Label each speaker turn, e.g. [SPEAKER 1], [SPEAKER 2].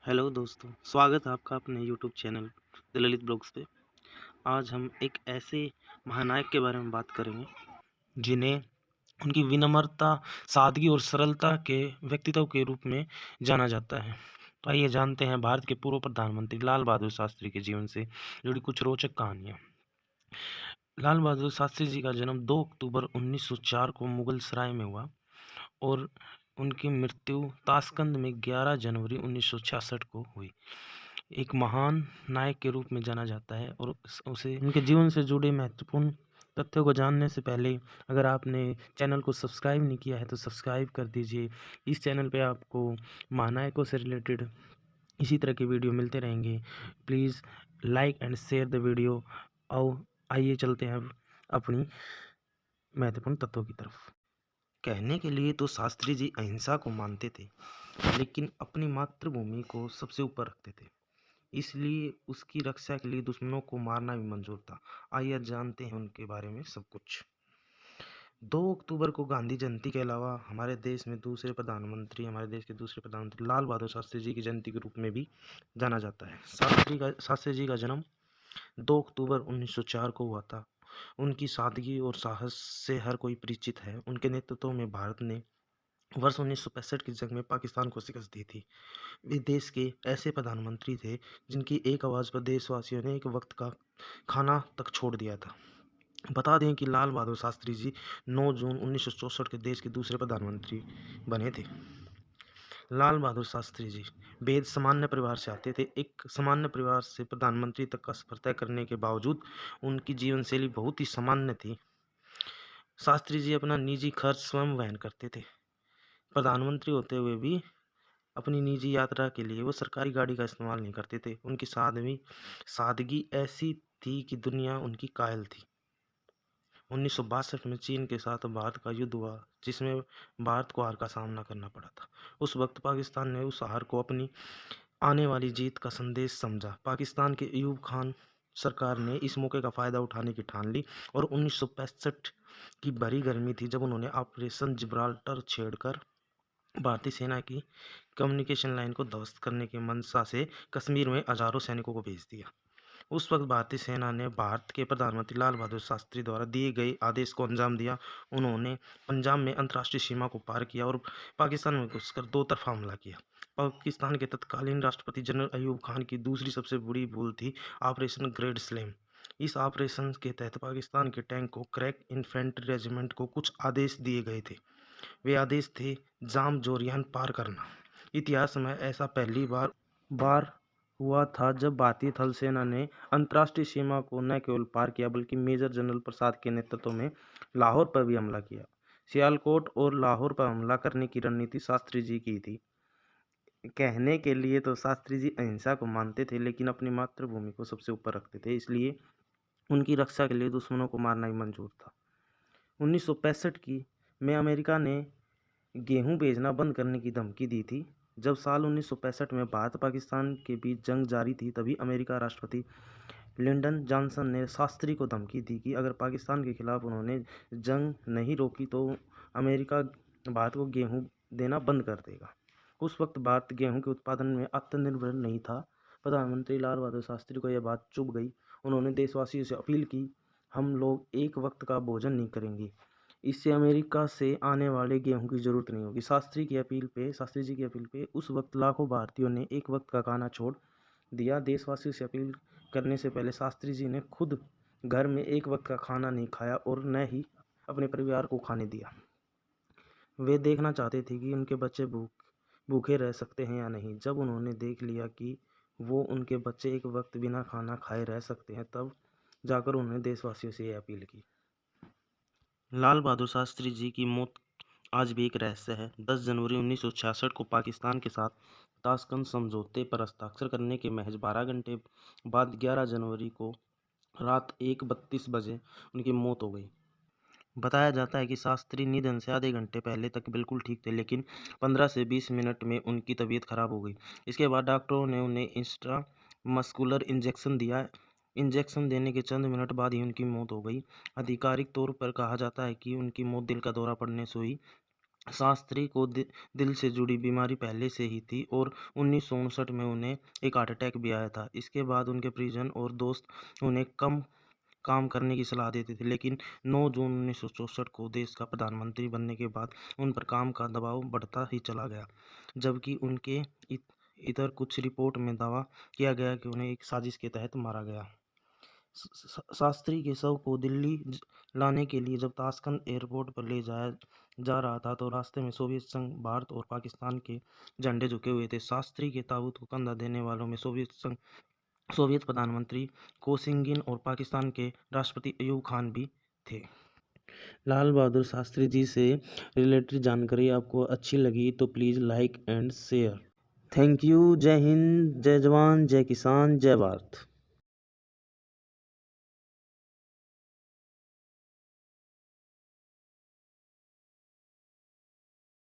[SPEAKER 1] Hello दोस्तों, स्वागत है आपका अपने YouTube channel the Lalit blogs पे। आज हम एक ऐसे महानायक के बारे में बात करेंगे जिन्हें उनकी विनम्रता, सादगी और सरलता के व्यक्तित्व के रूप में जाना जाता है। तो आइए जानते हैं भारत के पूर्व प्रधानमंत्री लाल बहादुर शास्त्री के जीवन से जुड़ी कुछ रोचक कहानियाँ। लाल बहादुर शास्त्री जी का जन्म 2 अक्टूबर 1904 को मुगल सराय में हुआ और उनकी मृत्यु ताशकंद में 11 जनवरी 1966 को हुई। एक महान नायक के रूप में जाना जाता है और उसे उनके जीवन से जुड़े महत्वपूर्ण तथ्यों को जानने से पहले अगर आपने चैनल को सब्सक्राइब नहीं किया है तो सब्सक्राइब कर दीजिए। इस चैनल पे आपको महानायकों से रिलेटेड इसी तरह के वीडियो मिलते रहेंगे। Please like and share the video. और आइए चलते हैं अब अपनी महत्वपूर्ण तत्वों की तरफ। कहने के लिए तो शास्त्री जी अहिंसा को मानते थे, लेकिन अपनी मातृभूमि को सबसे ऊपर रखते थे। इसलिए उसकी रक्षा के लिए दुश्मनों को मारना भी मंजूर था। आइए जानते हैं उनके बारे में सब कुछ। 2 अक्टूबर को गांधी जयंती के अलावा हमारे देश के दूसरे प्रधानमंत्री लाल बहादुर शास्त्री जी की जयंती के रूप में भी जाना जाता है। शास्त्री जी का जन्म 2 अक्टूबर 1904 को हुआ था। उनकी सादगी और साहस से हर कोई परिचित है। उनके नेतृत्व में भारत ने वर्ष 1965 की जंग में पाकिस्तान को शिकस्त दी थी। वे देश के ऐसे प्रधानमंत्री थे जिनकी एक आवाज़ पर देशवासियों ने एक वक्त का खाना तक छोड़ दिया था। बता दें कि लाल बहादुर शास्त्री जी 9 जून 1964 के देश के दूसरे प्रधानमंत्री बने थे। लाल बहादुर शास्त्री जी बेहद सामान्य परिवार से आते थे। एक सामान्य परिवार से प्रधानमंत्री तक का सफर तय करने के बावजूद उनकी जीवन शैली बहुत ही सामान्य थी। शास्त्री जी अपना निजी खर्च स्वयं वहन करते थे। प्रधानमंत्री होते हुए भी अपनी निजी यात्रा के लिए वो सरकारी गाड़ी का इस्तेमाल नहीं करते थे। उनकी सादगी ऐसी थी कि दुनिया उनकी कायल थी। 1962 में चीन के साथ भारत का युद्ध हुआ, जिसमें भारत को हार का सामना करना पड़ा था। उस वक्त पाकिस्तान ने उस हार को अपनी आने वाली जीत का संदेश समझा। पाकिस्तान के अयूब खान सरकार ने इस मौके का फ़ायदा उठाने की ठान ली और 1965 की भरी गर्मी थी जब उन्होंने ऑपरेशन जिब्राल्टर छेड़कर भारतीय सेना की कम्युनिकेशन लाइन को ध्वस्त करने की मंशा से कश्मीर में हजारों सैनिकों को भेज दिया। उस वक्त भारतीय सेना ने भारत के प्रधानमंत्री लाल बहादुर शास्त्री द्वारा दिए गए आदेश को अंजाम दिया। उन्होंने पंजाब में अंतर्राष्ट्रीय सीमा को पार किया और पाकिस्तान में घुसकर दो तरफा हमला किया। पाकिस्तान के तत्कालीन राष्ट्रपति जनरल अयूब खान की दूसरी सबसे बड़ी भूल थी ऑपरेशन ग्रेड स्लैम। इस ऑपरेशन के तहत पाकिस्तान के टैंक को क्रैक इन्फेंट्री रेजिमेंट को कुछ आदेश दिए गए थे। वे आदेश थे जाम जोरियान पार करना। इतिहास में ऐसा पहली बार हुआ था जब भारतीय थल सेना ने अंतर्राष्ट्रीय सीमा को न केवल पार किया बल्कि मेजर जनरल प्रसाद के नेतृत्व में लाहौर पर भी हमला किया। सियालकोट और लाहौर पर हमला करने की रणनीति शास्त्री जी की थी। कहने के लिए तो शास्त्री जी अहिंसा को मानते थे, लेकिन अपनी मातृभूमि को सबसे ऊपर रखते थे। इसलिए उनकी रक्षा के लिए दुश्मनों को मारना ही मंजूर था। 1965 की में अमेरिका ने गेहूं भेजना बंद करने की धमकी दी थी। जब साल 1965 में भारत पाकिस्तान के बीच जंग जारी थी, तभी अमेरिका राष्ट्रपति लिंडन जॉनसन ने शास्त्री को धमकी दी कि अगर पाकिस्तान के खिलाफ उन्होंने जंग नहीं रोकी तो अमेरिका भारत को गेहूं देना बंद कर देगा। उस वक्त भारत गेहूं के उत्पादन में आत्मनिर्भर नहीं था। प्रधानमंत्री लाल बहादुर शास्त्री को यह बात चुभ गई। उन्होंने देशवासियों से अपील की, हम लोग एक वक्त का भोजन नहीं करेंगे, इससे अमेरिका से आने वाले गेहूं की ज़रूरत नहीं होगी। शास्त्री जी की अपील पे उस वक्त लाखों भारतीयों ने एक वक्त का खाना छोड़ दिया। देशवासियों से अपील करने से पहले शास्त्री जी ने खुद घर में एक वक्त का खाना नहीं खाया और न ही अपने परिवार को खाने दिया। वे देखना चाहते थे कि उनके बच्चे भूखे रह सकते हैं या नहीं। जब उन्होंने देख लिया कि वो उनके बच्चे एक वक्त बिना खाना खाए रह सकते हैं, तब जाकर उन्होंने देशवासियों से यह अपील की। लाल बहादुर शास्त्री जी की मौत आज भी एक रहस्य है। 10 जनवरी 1966 को पाकिस्तान के साथ ताशकंद समझौते पर हस्ताक्षर करने के महज 12 घंटे बाद 11 जनवरी को रात 1:32 बजे उनकी मौत हो गई। बताया जाता है कि शास्त्री निधन से आधे घंटे पहले तक बिल्कुल ठीक थे, लेकिन 15 से 20 मिनट में उनकी तबीयत खराब हो गई। इसके बाद डॉक्टरों ने उन्हें इंट्रामस्कुलर इंजेक्शन दिया। इंजेक्शन देने के चंद मिनट बाद ही उनकी मौत हो गई। आधिकारिक तौर पर कहा जाता है कि उनकी मौत दिल का दौरा पड़ने से हुई। शास्त्री को दिल से जुड़ी बीमारी पहले से ही थी और 1959 में उन्हें एक हार्ट अटैक भी आया था। इसके बाद उनके परिजन और दोस्त उन्हें कम काम करने की सलाह देते थे, लेकिन 9 जून 1964 को देश का प्रधानमंत्री बनने के बाद उन पर काम का दबाव बढ़ता ही चला गया, जबकि उनके इधर कुछ रिपोर्ट में दावा किया गया कि उन्हें एक साजिश के तहत मारा गया। शास्त्री के शव को दिल्ली लाने के लिए जब ताशकंद एयरपोर्ट पर ले जाया जा रहा था तो रास्ते में सोवियत संघ, भारत और पाकिस्तान के झंडे झुके हुए थे। शास्त्री के ताबूत को कंधा देने वालों में सोवियत प्रधानमंत्री कोसिंगिन और पाकिस्तान के राष्ट्रपति अयूब खान भी थे। लाल बहादुर शास्त्री जी से रिलेटेड जानकारी आपको अच्छी लगी तो please like and share. Thank you. जय हिंद, जय जवान, जय किसान, जय भारत।